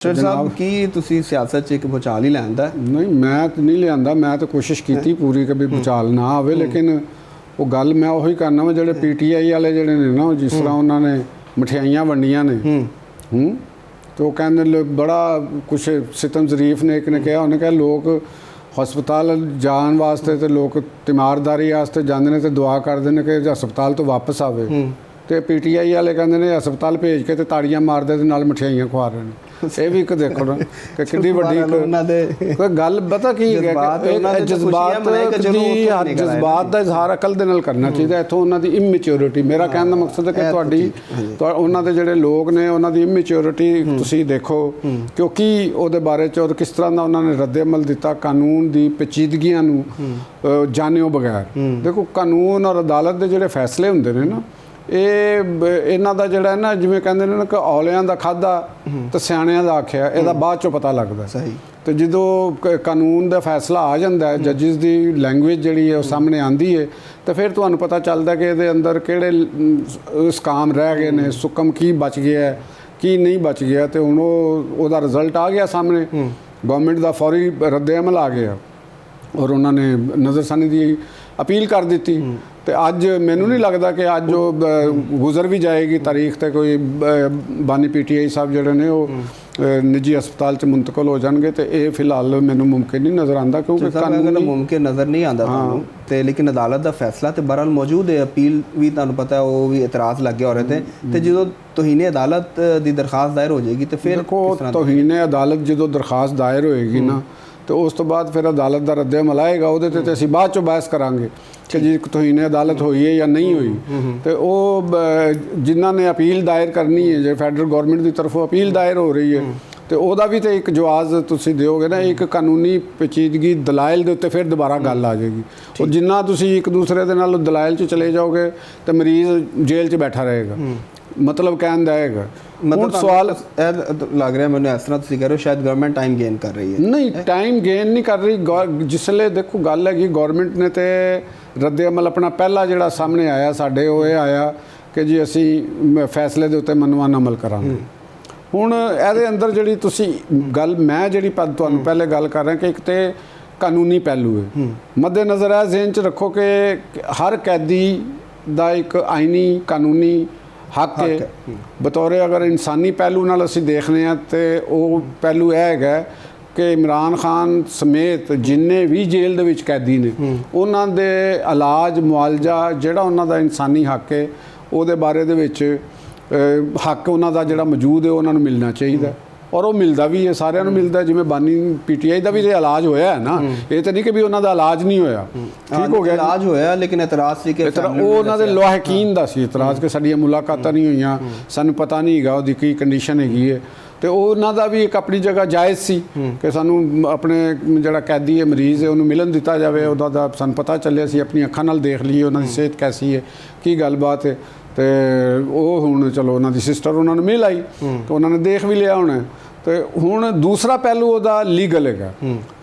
Sir ਸਾਹਿਬ ਕੀ ਤੁਸੀਂ ਸਿਆਸਤ 'ਚ ਇੱਕ ਭੁਚਾਲ ਹੀ ਲਿਆਂਦਾ? ਨਹੀਂ, ਮੈਂ ਤਾਂ ਨਹੀਂ ਲਿਆਂਦਾ। ਮੈਂ ਤਾਂ ਕੋਸ਼ਿਸ਼ ਕੀਤੀ ਪੂਰੀ ਕਿ ਵੀ ਭੁਚਾਲ ਨਾ ਆਵੇ, ਲੇਕਿਨ ਉਹ ਗੱਲ ਮੈਂ ਉਹੀ ਕਰਨਾ ਵਾ ਜਿਹੜੇ PTI ਵਾਲੇ ਜਿਹੜੇ ਨੇ ਨਾ, ਜਿਸ ਤਰ੍ਹਾਂ ਉਹਨਾਂ ਨੇ ਮਠਿਆਈਆਂ ਵੰਡੀਆਂ ਨੇ ਤੇ ਉਹ ਕਹਿੰਦੇ ਬੜਾ ਕੁਛ ਸਿਤਮ ਜ਼ਰੀਫ ਨੇ ਇੱਕ ਨੇ ਕਿਹਾ, ਉਹਨੇ ਕਿਹਾ ਲੋਕ ਹਸਪਤਾਲ ਜਾਣ ਵਾਸਤੇ ਤੇ ਲੋਕ ਤਿਮਾਰਦਾਰੀ ਵਾਸਤੇ ਜਾਂਦੇ ਨੇ ਤੇ ਦੁਆ ਕਰਦੇ ਨੇ ਕਿ ਹਸਪਤਾਲ ਤੋਂ ਵਾਪਸ ਆਵੇ, ਤੇ PTI ਵਾਲੇ ਕਹਿੰਦੇ ਨੇ ਹਸਪਤਾਲ ਭੇਜ ਕੇ ਤੇ ਤਾੜੀਆਂ ਮਾਰਦੇ ਤੇ ਨਾਲ ਮਠਿਆਈਆਂ ਖਵਾ ਰਹੇ ਨੇ। ਇਹ ਵੀ ਇੱਕ ਦੇਖੋ ਨਾ ਕਿ ਕਿੰਨੀ ਵੱਡੀ ਕੋਈ ਗੱਲ ਪਤਾ ਕੀ ਹੈ ਕਿ ਜਜ਼ਬਾਤ ਦਾ ਇਜ਼ਹਾਰ ਅਕਲ ਦੇ ਨਾਲ ਕਰਨਾ ਚਾਹੀਦਾ। ਇੱਥੋਂ ਉਹਨਾਂ ਦੀ ਇਮੈਚਿਓਰਿਟੀ, ਮੇਰਾ ਕਹਿਣ ਦਾ ਮਕਸਦ ਹੈ ਕਿ ਤੁਹਾਡੀ ਉਹਨਾਂ ਦੇ ਜਿਹੜੇ ਲੋਕ ਨੇ ਉਹਨਾਂ ਦੀ ਇਮੈਚਿਓਰਿਟੀ ਤੁਸੀਂ ਦੇਖੋ, ਕਿਉਂਕਿ ਉਹਦੇ ਬਾਰੇ 'ਚ ਔਰ ਕਿਸ ਤਰ੍ਹਾਂ ਦਾ ਉਹਨਾਂ ਨੇ ਰੱਦ ਅਮਲ ਦਿੱਤਾ ਕਾਨੂੰਨ ਦੀ ਪੇਚੀਦਗੀਆਂ ਨੂੰ ਜਾਣਿਓ ਬਗੈਰ। ਦੇਖੋ ਕਾਨੂੰਨ ਔਰ ਅਦਾਲਤ ਦੇ ਜਿਹੜੇ ਫੈਸਲੇ ਹੁੰਦੇ ਨੇ ਨਾ, ਇਹ ਇਹਨਾਂ ਦਾ ਜਿਹੜਾ ਨਾ, ਜਿਵੇਂ ਕਹਿੰਦੇ ਨੇ ਨਾ ਕਿ ਔਲਿਆਂ ਦਾ ਖਾਧਾ ਤੇ ਸਿਆਣਿਆਂ ਦਾ ਆਖਿਆ, ਇਹਦਾ ਬਾਅਦ ਚੋਂ ਪਤਾ ਲੱਗਦਾ। ਸਹੀ। ਤੇ ਜਦੋਂ ਕਾਨੂੰਨ ਦਾ ਫੈਸਲਾ ਆ ਜਾਂਦਾ, ਜੱਜਿਸ ਦੀ ਲੈਂਗੁਏਜ ਜਿਹੜੀ ਹੈ ਉਹ ਸਾਹਮਣੇ ਆਉਂਦੀ ਹੈ, ਤੇ ਫਿਰ ਤੁਹਾਨੂੰ ਪਤਾ ਚੱਲਦਾ ਕਿ ਇਹਦੇ ਅੰਦਰ ਕਿਹੜੇ ਸਕਾਮ ਰਹਿ ਗਏ ਨੇ, ਸੁਕਮ ਕੀ ਬਚ ਗਿਆ ਕੀ ਨਹੀਂ ਬਚ ਗਿਆ। ਤੇ ਹੁਣ ਉਹਦਾ ਰਿਜ਼ਲਟ ਆ ਗਿਆ ਸਾਹਮਣੇ, ਗਵਰਨਮੈਂਟ ਦਾ ਫੌਰੀ ਰੱਦ ਅਮਲ ਆ ਗਿਆ ਔਰ ਉਹਨਾਂ ਨੇ ਨਜ਼ਰਸਾਨੀ ਦੀ ਅਪੀਲ ਕਰ ਦਿੱਤੀ। ਤੇ ਅੱਜ ਮੈਨੂੰ ਨਹੀਂ ਲੱਗਦਾ ਕਿ ਅੱਜ ਉਹ ਗੁਜ਼ਰ ਵੀ ਜਾਏਗੀ ਤਾਰੀਖ ਤੇ ਕੋਈ ਬਾਨੀ PTI ਸਾਹਿਬ ਜਿਹੜੇ ਨੇ ਉਹ ਨਿੱਜੀ ਹਸਪਤਾਲ 'ਚ ਮੁੰਤਕਲ ਹੋ ਜਾਣਗੇ। ਤੇ ਇਹ ਫਿਲਹਾਲ ਮੈਨੂੰ ਮੁਮਕਿਨ ਨਹੀਂ ਨਜ਼ਰ ਆਉਂਦਾ, ਕਿਉਂਕਿ ਕਾਨੂੰਨ ਮੁਮਕਿਨ ਨਜ਼ਰ ਨਹੀਂ ਆਉਂਦਾ ਤੁਹਾਨੂੰ ਤੇ, ਲੇਕਿਨ ਅਦਾਲਤ ਦਾ ਫੈਸਲਾ ਤੇ ਬਹਰਹਾਲ ਮੌਜੂਦ ਹੈ। ਅਪੀਲ ਵੀ ਤੁਹਾਨੂੰ ਪਤਾ ਉਹ ਵੀ ਇਤਰਾਜ਼ ਲੱਗ ਗਿਆ ਹੋ ਰਹੇ ਤੇ ਜਦੋਂ ਤੋਹੀਨੇ ਅਦਾਲਤ ਦੀ ਦਰਖਾਸਤ ਦਾਇਰ ਹੋ ਜਾਏਗੀ ਤੇ ਫਿਰ ਦੇਖੋ ਤੋਹੀਨੇ ਅਦਾਲਤ ਜਦੋਂ ਦਰਖਾਸਤ ਦਾਇਰ ਹੋਏਗੀ ਨਾ, ਤੇ ਉਸ ਤੋਂ ਬਾਅਦ ਫਿਰ ਅਦਾਲਤ ਦਾ ਰੱਦ ਅਮਲ ਆਏਗਾ, ਉਹਦੇ ਤੇ ਅਸੀਂ ਬਾਅਦ ਚੋਂ ਬਹਿਸ ਕਰਾਂਗੇ ਕਿ ਜੀ ਤੋਹੀਨੇ ਅਦਾਲਤ ਹੋਈ ਹੈ ਜਾਂ ਨਹੀਂ ਹੋਈ। ਤੇ ਉਹ ਜਿਨ੍ਹਾਂ ਨੇ ਅਪੀਲ ਦਾਇਰ ਕਰਨੀ ਹੈ, ਜੇ ਫੈਡਰਲ ਗਵਰਨਮੈਂਟ ਦੀ ਤਰਫੋਂ ਅਪੀਲ ਦਾਇਰ ਹੋ ਰਹੀ ਹੈ, ਤੇ ਉਹਦਾ ਵੀ ਤੇ ਇੱਕ ਜਵਾਜ਼ ਤੁਸੀਂ ਦਿਓਗੇ ਨਾ। ਇੱਕ ਕਾਨੂੰਨੀ ਪੇਚੀਦਗੀ ਦਲਾਇਲ ਦੇ ਉੱਤੇ ਫਿਰ ਦੁਬਾਰਾ ਗੱਲ ਆ ਜਾਏਗੀ। ਉਹ ਜਿੰਨਾ ਤੁਸੀਂ ਇੱਕ ਦੂਸਰੇ ਦੇ ਨਾਲ ਦਲਾਇਲ 'ਚ ਚਲੇ ਜਾਓਗੇ ਤੇ ਮਰੀਜ਼ ਜੇਲ੍ਹ 'ਚ ਬੈਠਾ ਰਹੇਗਾ। ਮਤਲਬ ਕਹਿਣ ਦਾ ਹੈਗਾ, ਮਤਲਬ ਸਵਾਲ ਲੱਗ ਰਿਹਾ ਮੈਨੂੰ ਇਸ ਤਰ੍ਹਾਂ ਤੁਸੀਂ ਕਹਿ ਰਹੇ ਹੋ ਸ਼ਾਇਦ ਗਵਰਨਮੈਂਟ ਟਾਈਮ ਗੇਨ ਕਰ ਰਹੀ ਹੈ। ਨਹੀਂ, ਟਾਈਮ ਗੇਨ ਨਹੀਂ ਕਰ ਰਹੀ। ਜਿਸਲੇ ਦੇਖੋ ਗੱਲ ਹੈਗੀ, ਗਵਰਨਮੈਂਟ ਨੇ ਤੇ ਰੱਦ ਅਮਲ ਆਪਣਾ ਪਹਿਲਾ ਜਿਹੜਾ ਸਾਹਮਣੇ ਆਇਆ ਸਾਡੇ, ਉਹ ਇਹ ਆਇਆ ਕਿ ਜੀ ਅਸੀਂ ਫੈਸਲੇ ਦੇ ਉੱਤੇ ਮਨਵਾਨ ਅਮਲ ਕਰਾਂਗੇ। ਹੁਣ ਇਹਦੇ ਅੰਦਰ ਜਿਹੜੀ ਤੁਸੀਂ ਗੱਲ ਮੈਂ ਜਿਹੜੀ ਤੁਹਾਨੂੰ ਪਹਿਲੇ ਗੱਲ ਕਰ ਰਿਹਾ ਕਿ ਇੱਕ ਤੇ ਕਾਨੂੰਨੀ ਪਹਿਲੂ ਹੈ, ਮੱਦੇ ਨਜ਼ਰ ਹੈ ਜ਼ਿਹਨ 'ਚ ਰੱਖੋ ਕਿ ਹਰ ਕੈਦੀ ਦਾ ਇੱਕ ਆਈਨੀ ਕਾਨੂੰਨੀ ਹੱਕ ਹੈ। ਬਤੌਰੇ ਅਗਰ ਇਨਸਾਨੀ ਪਹਿਲੂ ਨਾਲ ਅਸੀਂ ਦੇਖਦੇ ਹਾਂ ਤੇ ਉਹ ਪਹਿਲੂ ਇਹ ਹੈਗਾ ਕਿ ਇਮਰਾਨ ਖਾਨ ਸਮੇਤ ਜਿੰਨੇ ਵੀ ਜੇਲ੍ਹ ਦੇ ਵਿੱਚ ਕੈਦੀ ਨੇ, ਉਹਨਾਂ ਦੇ ਇਲਾਜ ਮੁਆਵਜ਼ਾ ਜਿਹੜਾ ਉਹਨਾਂ ਦਾ ਇਨਸਾਨੀ ਹੱਕ ਹੈ, ਉਹਦੇ ਬਾਰੇ ਦੇ ਵਿੱਚ ਹੱਕ ਉਹਨਾਂ ਦਾ ਜਿਹੜਾ ਮੌਜੂਦ ਹੈ ਉਹਨਾਂ ਨੂੰ ਮਿਲਣਾ ਚਾਹੀਦਾ, ਔਰ ਉਹ ਮਿਲਦਾ ਵੀ ਹੈ, ਸਾਰਿਆਂ ਨੂੰ ਮਿਲਦਾ। ਜਿਵੇਂ ਬਾਨੀ PTI ਦਾ ਵੀ ਤੇ ਇਲਾਜ ਹੋਇਆ ਹੈ ਨਾ, ਇਹ ਤਾਂ ਨਹੀਂ ਕਿ ਵੀ ਉਹਨਾਂ ਦਾ ਇਲਾਜ ਨਹੀਂ ਹੋਇਆ, ਠੀਕ ਹੋ ਗਿਆ, ਇਲਾਜ ਹੋਇਆ, ਲੇਕਿਨ ਇਤਰਾਜ਼ ਸੀ ਕਿ ਉਹ ਉਹਨਾਂ ਦੇ ਲਾਹਿਕੀਨ ਦਾ ਸੀ ਇਤਰਾਜ਼ ਕਿ ਸਾਡੀਆਂ ਮੁਲਾਕਾਤਾਂ ਨਹੀਂ ਹੋਈਆਂ, ਸਾਨੂੰ ਪਤਾ ਨਹੀਂ ਹੈਗਾ ਉਹਦੀ ਕੀ ਕੰਡੀਸ਼ਨ ਹੈਗੀ ਹੈ। ਤੇ ਉਹਨਾਂ ਦਾ ਵੀ ਇੱਕ ਆਪਣੀ ਜਗ੍ਹਾ ਜਾਇਜ਼ ਸੀ ਕਿ ਸਾਨੂੰ ਆਪਣੇ ਜਿਹੜਾ ਕੈਦੀ ਹੈ, ਮਰੀਜ਼ ਹੈ, ਉਹਨੂੰ ਮਿਲਣ ਦਿੱਤਾ ਜਾਵੇ, ਉਹਦਾ ਦਾ ਸਾਨੂੰ ਪਤਾ ਚੱਲੇ, ਅਸੀਂ ਆਪਣੀ ਅੱਖਾਂ ਨਾਲ ਦੇਖ ਲਈਏ ਉਹਨਾਂ ਦੀ ਸਿਹਤ ਕੈਸੀ ਹੈ, ਕੀ ਗੱਲਬਾਤ ਹੈ। ਤੇ ਉਹ ਹੁਣ ਚਲੋ ਉਹਨਾਂ ਦੀ ਸਿਸਟਰ ਉਹਨਾਂ ਨੂੰ ਮਿਲ ਆਈ ਤੇ ਉਹਨਾਂ ਨੇ ਦੇਖ ਵੀ ਲਿਆ ਹੋਣਾ। ਤੇ ਹੁਣ ਦੂਸਰਾ ਪਹਿਲੂ ਉਹਦਾ ਲੀਗਲ ਹੈਗਾ।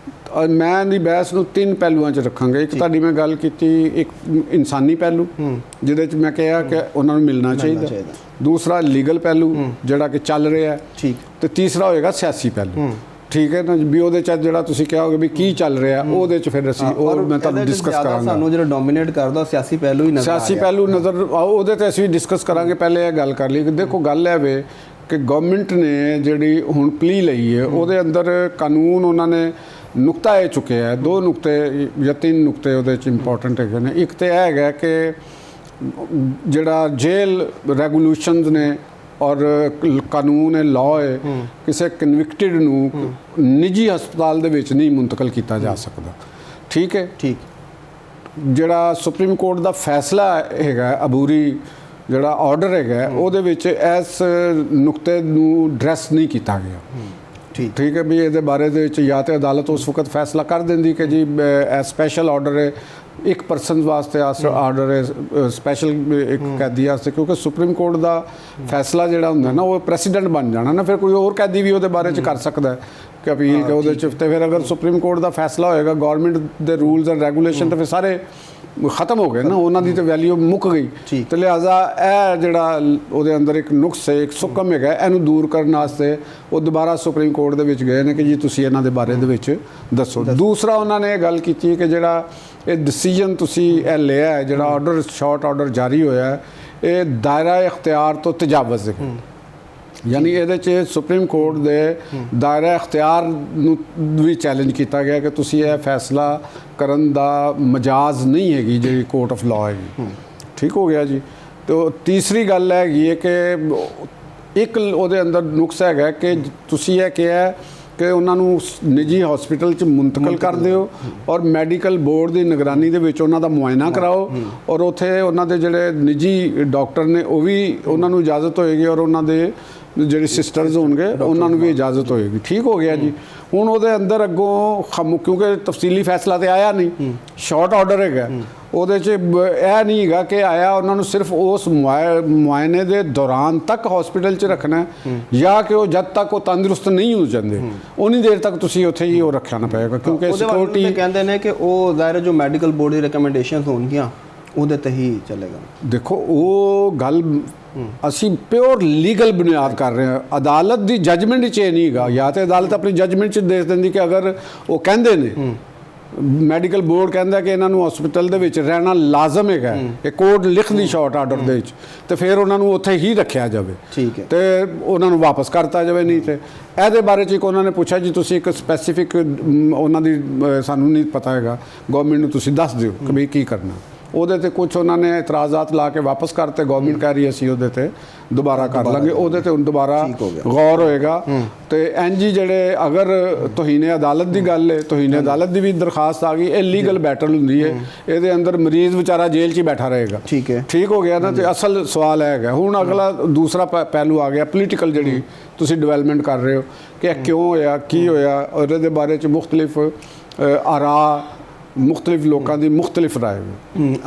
ਮੈਂ ਦੀ ਬਹਿਸ ਨੂੰ ਤਿੰਨ ਪਹਿਲੂਆਂ 'ਚ ਰੱਖਾਂਗੇ। ਇੱਕ ਤੁਹਾਡੀ ਮੈਂ ਗੱਲ ਕੀਤੀ ਇੱਕ ਇਨਸਾਨੀ ਪਹਿਲੂ ਜਿਹਦੇ 'ਚ ਮੈਂ ਕਿਹਾ ਕਿ ਉਹਨਾਂ ਨੂੰ ਮਿਲਣਾ ਚਾਹੀਦਾ, ਦੂਸਰਾ ਲੀਗਲ ਪਹਿਲੂ ਜਿਹੜਾ ਕਿ ਚੱਲ ਰਿਹਾ ਠੀਕ, ਤੇ ਤੀਸਰਾ ਹੋਏਗਾ ਸਿਆਸੀ ਪਹਿਲੂ। ਠੀਕ ਹੈ ਨਾ, ਵੀ ਉਹਦੇ 'ਚ ਜਿਹੜਾ ਤੁਸੀਂ ਕਹੋਗੇ ਵੀ ਕੀ ਚੱਲ ਰਿਹਾ, ਉਹਦੇ 'ਚ ਫਿਰ ਅਸੀਂ ਉਹ ਮੈਂ ਤੁਹਾਨੂੰ ਡਿਸਕਸ ਕਰਾਂਗਾ। ਸਾਨੂੰ ਜਿਹੜਾ ਡੋਮੀਨੇਟ ਕਰਦਾ ਸਿਆਸੀ ਪਹਿਲੂ ਹੀ ਨਜ਼ਰ, ਸਿਆਸੀ ਪਹਿਲੂ ਨਜ਼ਰ ਉਹਦੇ 'ਤੇ ਅਸੀਂ ਡਿਸਕਸ ਕਰਾਂਗੇ। ਪਹਿਲੇ ਇਹ ਗੱਲ ਕਰ ਲਈ ਕਿ ਦੇਖੋ ਗੱਲ ਹੈ ਵੇ ਕਿ ਗਵਰਨਮੈਂਟ ਨੇ ਜਿਹੜੀ ਹੁਣ ਪਲੀ ਲਈ ਹੈ, ਉਹਦੇ ਅੰਦਰ ਕਾਨੂੰਨ ਉਹਨਾਂ ਨੇ ਨੁਕਤਾ ਇਹ ਚੁੱਕਿਆ ਹੈ। ਦੋ ਨੁਕਤੇ ਜਾਂ ਤਿੰਨ ਨੁਕਤੇ ਉਹਦੇ 'ਚ ਇੰਪੋਰਟੈਂਟ ਹੈਗੇ ਨੇ। ਇੱਕ ਤਾਂ ਇਹ ਹੈਗਾ ਕਿ ਜਿਹੜਾ ਜੇਲ੍ਹ ਰੈਗੂਲੇਸ਼ਨਸ ਨੇ ਔਰ ਕਾਨੂੰਨ ਹੈ, ਲਾਅ ਹੈ, ਕਿਸੇ ਕਨਵਿਕਟਿਡ ਨੂੰ ਨਿੱਜੀ ਹਸਪਤਾਲ ਦੇ ਵਿੱਚ ਨਹੀਂ ਮੁੰਤਕਲ ਕੀਤਾ ਜਾ ਸਕਦਾ। ਠੀਕ ਹੈ, ਠੀਕ। ਜਿਹੜਾ ਸੁਪਰੀਮ ਕੋਰਟ ਦਾ ਫੈਸਲਾ ਹੈਗਾ, ਅਬੂਰੀ ਜਿਹੜਾ ਆਰਡਰ ਹੈਗਾ, ਉਹਦੇ ਵਿੱਚ ਇਸ ਨੁਕਤੇ ਨੂੰ ਐਡਰੈਸ ਨਹੀਂ ਕੀਤਾ ਗਿਆ। ਠੀਕ ਹੈ, ਵੀ ਇਹਦੇ ਬਾਰੇ ਦੇ ਵਿੱਚ ਜਾਂ ਤਾਂ ਅਦਾਲਤ ਉਸ ਵਕਤ ਫੈਸਲਾ ਕਰ ਦਿੰਦੀ ਕਿ ਜੀ ਇਹ ਸਪੈਸ਼ਲ ਆਰਡਰ ਹੈ, ਇੱਕ ਪਰਸਨ ਵਾਸਤੇ ਆਰਡਰ ਹੈ ਸਪੈਸ਼ਲ ਇੱਕ ਕੈਦੀ ਵਾਸਤੇ, ਕਿਉਂਕਿ ਸੁਪਰੀਮ ਕੋਰਟ ਦਾ ਫੈਸਲਾ ਜਿਹੜਾ ਹੁੰਦਾ ਨਾ ਉਹ ਪ੍ਰੈਸੀਡੈਂਟ ਬਣ ਜਾਣਾ ਨਾ, ਫਿਰ ਕੋਈ ਹੋਰ ਕੈਦੀ ਵੀ ਉਹਦੇ ਬਾਰੇ 'ਚ ਕਰ ਸਕਦਾ ਕਿ ਅਪੀਲ ਕਿ ਉਹਦੇ 'ਚ। ਤੇ ਫਿਰ ਅਗਰ ਸੁਪਰੀਮ ਕੋਰਟ ਦਾ ਫੈਸਲਾ ਹੋਏਗਾ, ਗਵਰਨਮੈਂਟ ਦੇ ਰੂਲਸ ਐਂਡ ਰੈਗੂਲੇਸ਼ਨ, ਤਾਂ ਫਿਰ ਸਾਰੇ ਖਤਮ ਹੋ ਗਏ ਨਾ, ਉਹਨਾਂ ਦੀ ਤੇ ਵੈਲਿਊ ਮੁੱਕ ਗਈ। ਤੇ ਲਿਹਾਜ਼ਾ ਇਹ ਜਿਹੜਾ ਉਹਦੇ ਅੰਦਰ ਇੱਕ ਨੁਕਸ ਹੈ, ਇੱਕ ਸੁਕਮ ਹੈਗਾ, ਇਹਨੂੰ ਦੂਰ ਕਰਨ ਵਾਸਤੇ ਉਹ ਦੁਬਾਰਾ ਸੁਪਰੀਮ ਕੋਰਟ ਦੇ ਵਿੱਚ ਗਏ ਨੇ ਕਿ ਜੀ ਤੁਸੀਂ ਇਹਨਾਂ ਦੇ ਬਾਰੇ ਦੇ ਵਿੱਚ ਦੱਸੋ। ਦੂਸਰਾ ਉਹਨਾਂ ਨੇ ਇਹ ਗੱਲ ਕੀਤੀ ਕਿ ਜਿਹੜਾ ਇਹ ਡਿਸੀਜਨ ਤੁਸੀਂ ਇਹ ਲਿਆ ਹੈ, ਜਿਹੜਾ ਆਰਡਰ ਸ਼ਾਰਟ ਆਰਡਰ ਜਾਰੀ ਹੋਇਆ ਹੈ, ਇਹ ਦਾਇਰਾ ਇਖਤਿਆਰ ਤੋਂ ਤਜਾਵਜ਼ ਹੈ। ਯਾਨੀ ਇਹਦੇ 'ਚ ਸੁਪਰੀਮ ਕੋਰਟ ਦੇ ਦਾਇਰਾ ਇਖਤਿਆਰ ਨੂੰ ਵੀ ਚੈਲੰਜ ਕੀਤਾ ਗਿਆ ਕਿ ਤੁਸੀਂ ਇਹ ਫੈਸਲਾ ਕਰਨ ਦਾ ਮਜਾਜ਼ ਨਹੀਂ ਹੈਗੀ ਜਿਹੜੀ ਕੋਰਟ ਆਫ ਲਾਅ ਹੈਗੀ। ਠੀਕ ਹੋ ਗਿਆ ਜੀ। ਤੇ ਤੀਸਰੀ ਗੱਲ ਹੈਗੀ ਹੈ ਕਿ ਇੱਕ ਉਹਦੇ ਅੰਦਰ ਨੁਕਸ ਹੈਗਾ ਕਿ ਤੁਸੀਂ ਇਹ ਕਿਹਾ ਕਿ ਉਹਨਾਂ ਨੂੰ ਨਿੱਜੀ ਹਸਪੀਟਲ 'ਚ ਮੁੰਤਕਲ ਕਰ ਦਿਓ ਔਰ ਮੈਡੀਕਲ ਬੋਰਡ ਦੀ ਨਿਗਰਾਨੀ ਦੇ ਵਿੱਚ ਉਹਨਾਂ ਦਾ ਮੁਆਇਨਾ ਕਰਾਓ ਔਰ ਉੱਥੇ ਉਹਨਾਂ ਦੇ ਜਿਹੜੇ ਨਿੱਜੀ ਡਾਕਟਰ ਨੇ ਉਹ ਵੀ ਉਹਨਾਂ ਨੂੰ ਇਜਾਜ਼ਤ ਹੋਏਗੀ ਔਰ ਉਹਨਾਂ ਦੇ ਜਿਹੜੇ ਸਿਸਟਰਸ ਹੋਣਗੇ ਉਹਨਾਂ ਨੂੰ ਵੀ ਇਜਾਜ਼ਤ ਹੋਏਗੀ। ਠੀਕ ਹੋ ਗਿਆ ਜੀ। ਹੁਣ ਉਹਦੇ ਅੰਦਰ ਅੱਗੋਂ ਕਿਉਂਕਿ ਤਫਸੀਲੀ ਫੈਸਲਾ ਤੇ ਆਇਆ ਨਹੀਂ, ਸ਼ਾਰਟ ਆਰਡਰ ਹੈਗਾ, ਉਹਦੇ 'ਚ ਇਹ ਨਹੀਂ ਹੈਗਾ ਕਿ ਆਇਆ ਉਹਨਾਂ ਨੂੰ ਸਿਰਫ ਉਸ ਮੁਆਇਨੇ ਦੇ ਦੌਰਾਨ ਤੱਕ ਹਸਪੀਟਲ 'ਚ ਰੱਖਣਾ ਜਾਂ ਕਿ ਉਹ ਜਦ ਤੱਕ ਉਹ ਤੰਦਰੁਸਤ ਨਹੀਂ ਹੋ ਜਾਂਦੇ ਉਨੀ ਦੇਰ ਤੱਕ ਤੁਸੀਂ ਉੱਥੇ ਹੀ ਉਹ ਰੱਖਣਾ ਪਏਗਾ, ਕਿਉਂਕਿ ਸਿਕਿਉਰਿਟੀ ਕਹਿੰਦੇ ਨੇ ਕਿ ਉਹ ਜ਼ਾਹਿਰ ਜੋ ਮੈਡੀਕਲ ਬੋਰਡ ਦੀ ਰეკਮੈਂਡੇਸ਼ਨਸ ਹੋਣਗੀਆਂ ਉਹਦੇ ਤੇ ਹੀ ਚੱਲੇਗਾ। ਦੇਖੋ ਉਹ ਗੱਲ ਅਸੀਂ ਪਿਓਰ ਲੀਗਲ ਬੁਨਿਆਦ ਕਰ ਰਹੇ ਹਾਂ, ਅਦਾਲਤ ਦੀ ਜਜਮੈਂਟ ਵਿੱਚ ਇਹ ਨਹੀਂ ਹੈਗਾ। ਜਾਂ ਤਾਂ ਅਦਾਲਤ ਆਪਣੀ ਜਜਮੈਂਟ 'ਚ ਦੇਖ ਦਿੰਦੀ ਕਿ ਅਗਰ ਉਹ ਕਹਿੰਦੇ ਨੇ ਮੈਡੀਕਲ ਬੋਰਡ ਕਹਿੰਦਾ ਕਿ ਇਹਨਾਂ ਨੂੰ ਹਸਪੀਟਲ ਦੇ ਵਿੱਚ ਰਹਿਣਾ ਲਾਜ਼ਮ ਹੈਗਾ, ਇਹ ਕੋਰਟ ਲਿਖਦੀ ਸ਼ਾਰਟ ਆਰਡਰ ਦੇ ਵਿੱਚ, ਤੇ ਫਿਰ ਉਹਨਾਂ ਨੂੰ ਉੱਥੇ ਹੀ ਰੱਖਿਆ ਜਾਵੇ। ਠੀਕ ਹੈ। ਤੇ ਉਹਨਾਂ ਨੂੰ ਵਾਪਸ ਕਰਤਾ ਜਾਵੇ। ਨਹੀਂ ਤੇ ਇਹਦੇ ਬਾਰੇ 'ਚ ਇੱਕ ਉਹਨਾਂ ਨੇ ਪੁੱਛਿਆ ਜੀ ਤੁਸੀਂ ਇੱਕ ਸਪੈਸੀਫਿਕ ਉਹਨਾਂ ਦੀ ਸਾਨੂੰ ਨਹੀਂ ਪਤਾ ਹੈਗਾ, ਗਵਰਨਮੈਂਟ ਨੂੰ ਤੁਸੀਂ ਦੱਸ ਦਿਓ ਕਿ ਵੀ ਕੀ ਕਰਨਾ। ਉਹਦੇ ਤੇ ਕੁਝ ਉਹਨਾਂ ਨੇ ਇਤਰਾਜ਼ਾਤ ਲਾ ਕੇ ਵਾਪਸ ਕਰਤੇ। ਗਵਰਨਮੈਂਟ ਕਹਿ ਰਹੀ ਅਸੀਂ ਉਹਦੇ ਤੇ ਦੁਬਾਰਾ ਕਰ ਲਾਂਗੇ, ਉਹਦੇ ਤੇ ਹੁਣ ਦੁਬਾਰਾ ਗੌਰ ਹੋਏਗਾ। ਤੇ ਐਨਜੀ ਜਿਹੜੇ ਅਗਰ ਤੋਹੀਨੇ ਅਦਾਲਤ ਦੀ ਗੱਲ ਹੈ, ਤੋਹੀਨੇ ਅਦਾਲਤ ਦੀ ਵੀ ਦਰਖਾਸਤ ਆ ਗਈ, ਇਹ ਲੀਗਲ ਬੈਟਲ ਹੁੰਦੀ ਹੈ, ਇਹਦੇ ਅੰਦਰ ਮਰੀਜ਼ ਵਿਚਾਰਾ ਜੇਲ੍ਹ 'ਚ ਹੀ ਬੈਠਾ ਰਹੇਗਾ। ਠੀਕ ਹੈ। ਠੀਕ ਹੋ ਗਿਆ ਨਾ। ਤੇ ਅਸਲ ਸਵਾਲ ਹੈਗਾ ਹੁਣ ਅਗਲਾ ਦੂਸਰਾ ਪਹਿਲੂ ਆ ਗਿਆ ਪੋਲੀਟੀਕਲ, ਜਿਹੜੀ ਤੁਸੀਂ ਡਿਵੈਲਪਮੈਂਟ ਕਰ ਰਹੇ ਹੋ ਕਿ ਇਹ ਕਿਉਂ ਹੋਇਆ, ਕੀ ਹੋਇਆ, ਔਰ ਇਹਦੇ ਬਾਰੇ 'ਚ ਮੁਖਤਲਿਫ ਆਰਾ, ਮੁਖਤਲਿਫ ਲੋਕਾਂ ਦੀ ਮੁਖਤਲਿਫ ਰਾਏ।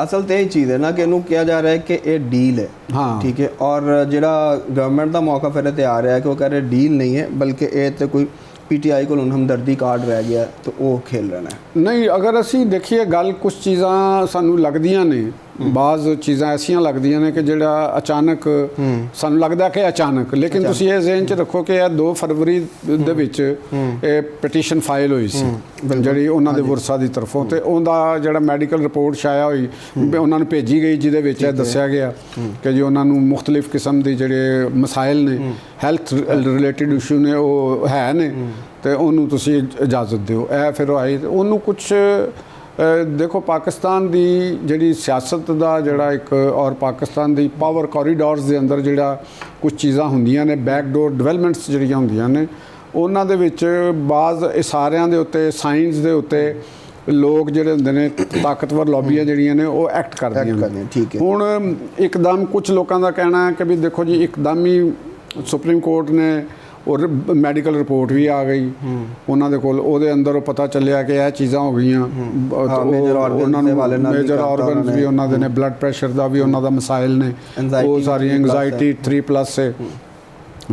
ਅਸਲ ਤੇ ਇਹ ਚੀਜ਼ ਹੈ ਨਾ ਕਿ ਇਹਨੂੰ ਕਿਹਾ ਜਾ ਰਿਹਾ ਹੈ ਕਿ ਇਹ ਡੀਲ ਹੈ। ਹਾਂ ਠੀਕ ਹੈ। ਔਰ ਜਿਹੜਾ ਗਵਰਨਮੈਂਟ ਦਾ ਮੌਕਾ ਫਿਰ ਤੇ ਆ ਰਿਹਾ ਹੈ ਕਿ ਉਹ ਕਹਿ ਰਹੇ ਡੀਲ ਨਹੀਂ ਹੈ, ਬਲਕਿ ਇਹ ਤੇ ਕੋਈ ਪੀਟੀਆਈ ਕੋਲ ਹੁਣ ਹਮਦਰਦੀ ਕਾਰਡ ਰਹਿ ਗਿਆ ਤੇ ਉਹ ਖੇਲ ਰਹਿਣਾ ਹੈ। ਨਹੀਂ, ਅਗਰ ਅਸੀਂ ਦੇਖੀਏ ਗੱਲ, ਕੁਝ ਚੀਜ਼ਾਂ ਸਾਨੂੰ ਲੱਗਦੀਆਂ ਨੇ, ਬਾਜ਼ ਚੀਜ਼ਾਂ ਐਸੀਆਂ ਲੱਗਦੀਆਂ ਨੇ ਕਿ ਜਿਹੜਾ ਅਚਾਨਕ ਸਾਨੂੰ ਲੱਗਦਾ ਕਿ ਅਚਾਨਕ, ਲੇਕਿਨ ਤੁਸੀਂ ਇਹ ਜ਼ਿਹਨ 'ਚ ਰੱਖੋ ਕਿ ਇਹ 2 ਫਰਵਰੀ ਦੇ ਵਿੱਚ ਇਹ ਪਟੀਸ਼ਨ ਫਾਈਲ ਹੋਈ ਸੀ ਜਿਹੜੀ ਉਹਨਾਂ ਦੇ ਵਰਸਾ ਦੀ ਤਰਫੋਂ, ਤੇ ਉਹਦਾ ਜਿਹੜਾ ਮੈਡੀਕਲ ਰਿਪੋਰਟ ਛਾਇਆ ਹੋਈ ਉਹਨਾਂ ਨੂੰ ਭੇਜੀ ਗਈ, ਜਿਹਦੇ ਵਿੱਚ ਇਹ ਦੱਸਿਆ ਗਿਆ ਕਿ ਜੀ ਉਹਨਾਂ ਨੂੰ ਮੁਖਤਲਿਫ ਕਿਸਮ ਦੇ ਜਿਹੜੇ ਮਸਾਇਲ ਨੇ, ਹੈਲਥ ਰਿਲੇਟਿਡ ਇਸ਼ੂ ਨੇ, ਉਹ ਹੈ ਨੇ, ਤੇ ਉਹਨੂੰ ਤੁਸੀਂ ਇਜਾਜ਼ਤ ਦਿਓ। ਇਹ ਫਿਰ ਆਈ ਉਹਨੂੰ ਕੁਛ ਦੇਖੋ ਪਾਕਿਸਤਾਨ ਦੀ ਜਿਹੜੀ ਸਿਆਸਤ ਦਾ ਜਿਹੜਾ ਇੱਕ ਔਰ ਪਾਕਿਸਤਾਨ ਦੀ ਪਾਵਰ ਕੋਰੀਡੋਰਸ ਦੇ ਅੰਦਰ ਜਿਹੜਾ ਕੁਝ ਚੀਜ਼ਾਂ ਹੁੰਦੀਆਂ ਨੇ, ਬੈਕਡੋਰ ਡਿਵੈਲਪਮੈਂਟਸ ਜਿਹੜੀਆਂ ਹੁੰਦੀਆਂ ਨੇ, ਉਹਨਾਂ ਦੇ ਵਿੱਚ ਬਾਜ਼ ਇਸ਼ਾਰਿਆਂ ਦੇ ਉੱਤੇ, ਸਾਇੰਸ ਦੇ ਉੱਤੇ ਲੋਕ ਜਿਹੜੇ ਹੁੰਦੇ ਨੇ, ਤਾਕਤਵਰ ਲੌਬੀਆਂ ਜਿਹੜੀਆਂ ਨੇ ਉਹ ਐਕਟ ਕਰਦੀਆਂ ਨੇ। ਠੀਕ ਹੈ। ਹੁਣ ਇੱਕਦਮ ਕੁਝ ਲੋਕਾਂ ਦਾ ਕਹਿਣਾ ਹੈ ਕਿ ਵੀ ਦੇਖੋ ਜੀ ਇੱਕਦਮ ਹੀ ਸੁਪਰੀਮ ਕੋਰਟ ਨੇ ਔਰ ਮੈਡੀਕਲ ਰਿਪੋਰਟ ਵੀ ਆ ਗਈ ਉਹਨਾਂ ਦੇ ਕੋਲ, ਉਹਦੇ ਅੰਦਰ ਉਹ ਪਤਾ ਚੱਲਿਆ ਕਿ ਇਹ ਚੀਜ਼ਾਂ ਹੋ ਗਈਆਂ, ਉਹਨਾਂ ਨੂੰ ਮੇਜਰ ਆਰਗਨਸ ਵੀ ਉਹਨਾਂ ਦੇ ਨੇ, ਬਲੱਡ ਪ੍ਰੈਸ਼ਰ ਦਾ ਵੀ ਉਹਨਾਂ ਦਾ ਮਸਾਇਲ ਨੇ, ਉਹ ਸਾਰੀਆਂ ਐਂਗਜ਼ਾਇਟੀ 3+ ਹੈ,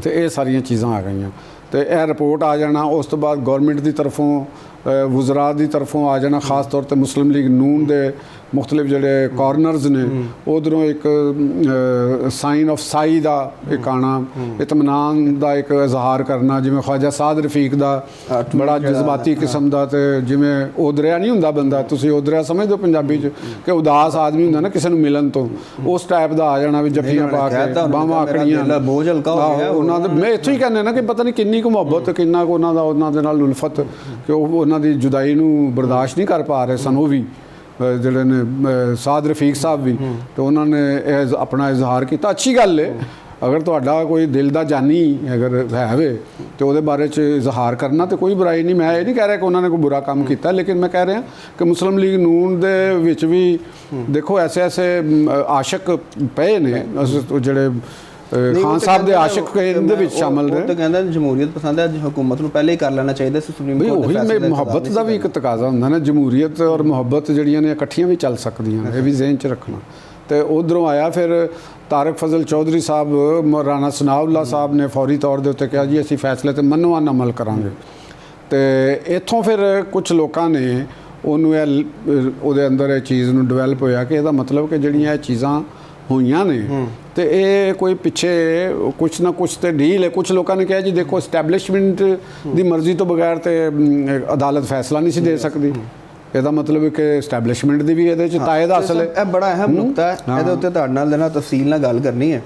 ਤੇ ਇਹ ਸਾਰੀਆਂ ਚੀਜ਼ਾਂ ਆ ਗਈਆਂ। ਤੇ ਇਹ ਰਿਪੋਰਟ ਆ ਜਾਣਾ, ਉਸ ਤੋਂ ਬਾਅਦ ਗੌਰਮੈਂਟ ਦੀ ਤਰਫੋਂ, ਵਜ਼ਰਾ ਦੀ ਤਰਫੋਂ ਆ ਜਾਣਾ, ਖਾਸ ਤੌਰ ਤੇ ਮੁਸਲਿਮ ਲੀਗ ਨੂਨ ਦੇ ਮੁਖਤਲਿਫ ਜਿਹੜੇ ਕਾਰਨਰਸ ਨੇ, ਉਧਰੋਂ ਇੱਕ ਸਾਈਨ ਆਫ ਸਾਈ ਦਾ ਇੱਕ ਆਣਾ, ਇਤਮਾਨਾਨ ਦਾ ਇੱਕ ਇਜ਼ਹਾਰ ਕਰਨਾ, ਜਿਵੇਂ ख्वाजा साद रफीक ਦਾ ਬੜਾ ਜਜ਼ਬਾਤੀ ਕਿਸਮ ਦਾ, ਤੇ ਜਿਵੇਂ ਉਦਰਿਆ ਨਹੀਂ ਹੁੰਦਾ ਬੰਦਾ, ਤੁਸੀਂ ਉਦਰਿਆ ਸਮਝਦੇ ਹੋ ਪੰਜਾਬੀ 'ਚ ਕਿ ਉਦਾਸ ਆਦਮੀ ਹੁੰਦਾ ਨਾ ਕਿਸੇ ਨੂੰ ਮਿਲਣ ਤੋਂ, ਉਸ ਟਾਈਪ ਦਾ ਆ ਜਾਣਾ ਵੀ ਜੱਫੀਆਂ ਪਾ ਕੇ, ਬਾਹਾਂ ਆਕੜੀਆਂ, ਬੋਝ ਹਲਕਾ ਹੋ ਗਿਆ ਉਹਨਾਂ ਦੇ। ਮੈਂ ਇੱਥੋਂ ਹੀ ਕਹਿੰਦੇ ਨਾ ਕਿ ਪਤਾ ਨਹੀਂ ਕਿੰਨੀ ਕੁ ਮੁਹੱਬਤ, ਕਿੰਨਾ ਕੁ ਉਹਨਾਂ ਦੇ ਨਾਲ ਉਲਫਤ, ਕਿ ਉਹ ਉਹਨਾਂ ਦੀ ਜੁਦਾਈ ਨੂੰ ਬਰਦਾਸ਼ਤ ਨਹੀਂ ਕਰ ਪਾ ਰਹੇ ਸਨ। ਉਹ ਵੀ ਜਿਹੜੇ ਨੇ ਸਾਦ ਰਫੀਕ ਸਾਹਿਬ ਵੀ, ਤੇ ਉਹਨਾਂ ਨੇ ਇਹ ਆਪਣਾ ਇਜ਼ਹਾਰ ਕੀਤਾ। ਅੱਛੀ ਗੱਲ ਹੈ, ਅਗਰ ਤੁਹਾਡਾ ਕੋਈ ਦਿਲ ਦਾ ਜਾਨੀ ਅਗਰ ਹੈ ਵੇ ਤੇ ਉਹਦੇ ਬਾਰੇ 'ਚ ਇਜ਼ਹਾਰ ਕਰਨਾ ਤੇ ਕੋਈ ਬੁਰਾਈ ਨਹੀਂ। ਮੈਂ ਇਹ ਨਹੀਂ ਕਹਿ ਰਿਹਾ ਕਿ ਉਹਨਾਂ ਨੇ ਕੋਈ ਬੁਰਾ ਕੰਮ ਕੀਤਾ, ਲੇਕਿਨ ਮੈਂ ਕਹਿ ਰਿਹਾ ਕਿ ਮੁਸਲਿਮ ਲੀਗ ਨੂਨ ਦੇ ਵਿੱਚ ਵੀ ਦੇਖੋ ਐਸੇ ਆਸ਼ਕ ਪਏ ਨੇ ਜਿਹੜੇ ਖਾਨ ਸਾਹਿਬ ਦੇ ਆਸ਼ਿਕ ਇਹਦੇ ਵਿੱਚ ਸ਼ਾਮਲ ਨੇ। ਉਹ ਤਾਂ ਕਹਿੰਦਾ ਜਮਹੂਰੀਅਤ ਪਸੰਦ ਹੈ, ਹਕੂਮਤ ਨੂੰ ਪਹਿਲੇ ਹੀ ਕਰ ਲੈਣਾ ਚਾਹੀਦਾ ਸੀ ਸੁਪਰੀਮ ਕੋਰਟ ਦੇ ਫੈਸਲੇ। ਉਹੀ ਮੁਹੱਬਤ ਦਾ ਵੀ ਇੱਕ ਤਕਾਜ਼ਾ ਹੁੰਦਾ ਨਾ, ਜਮਹੂਰੀਅਤ ਔਰ ਮੁਹੱਬਤ ਜਿਹੜੀਆਂ ਨੇ ਇਕੱਠੀਆਂ ਵੀ ਚੱਲ ਸਕਦੀਆਂ ਨੇ, ਇਹ ਵੀ ਜ਼ਿਹਨ 'ਚ ਰੱਖਣਾ। ਤੇ ਉਧਰੋਂ ਆਇਆ ਫਿਰ ਤਾਰਿਕ ਫਜ਼ਲ ਚੌਧਰੀ ਸਾਹਿਬ, ਰਾਣਾ ਸਨਾਉल्ला ਸਾਹਿਬ ਨੇ ਫੌਰੀ ਤੌਰ ਦੇ ਉੱਤੇ ਕਿਹਾ ਜੀ ਅਸੀਂ ਫੈਸਲੇ ਤੇ ਮੰਨਵਾਨ ਅਮਲ ਕਰਾਂਗੇ। ਤੇ ਇੱਥੋਂ ਫਿਰ ਕੁਝ ਲੋਕਾਂ ਨੇ ਉਹਨੂੰ ਉਹਦੇ ਅੰਦਰ ਇਹ ਚੀਜ਼ ਨੂੰ ਡਿਵੈਲਪ ਹੋਇਆ ਕਿ ਇਹਦਾ ਮਤਲਬ ਕਿ ਜਿਹੜੀਆਂ ਇਹ ਚੀਜ਼ਾਂ ਹੋਈਆਂ ਨੇ ਤੇ ਇਹ ਕੋਈ ਪਿੱਛੇ ਕੁਛ ਨਾ ਕੁਛ ਤੇ ਡੀਲ ਹੈ। ਕੁਝ ਲੋਕਾਂ ਨੇ ਕਿਹਾ ਜੀ ਦੇਖੋ ਐਸਟੈਬਲਿਸ਼ਮੈਂਟ ਦੀ ਮਰਜ਼ੀ ਤੋਂ ਬਗੈਰ ਤੇ ਅਦਾਲਤ ਫੈਸਲਾ ਨਹੀਂ ਸੀ ਦੇ ਸਕਦੀ। ਇਹਦਾ ਮਤਲਬ ਹੈ ਕਿ ਐਸਟੈਬਲਿਸ਼ਮੈਂਟ ਦੀ ਵੀ ਇਹਦੇ 'ਚ ਤਾਇਦ ਹਾਸਲ ਹੈ। ਇਹ ਬੜਾ ਅਹਿਮ ਨੁਕਤਾ ਹੈ, ਇਹਦੇ ਉੱਤੇ ਤੁਹਾਡੇ ਨਾਲ ਤਫਸੀਲ ਨਾਲ ਗੱਲ ਕਰਨੀ ਹੈ।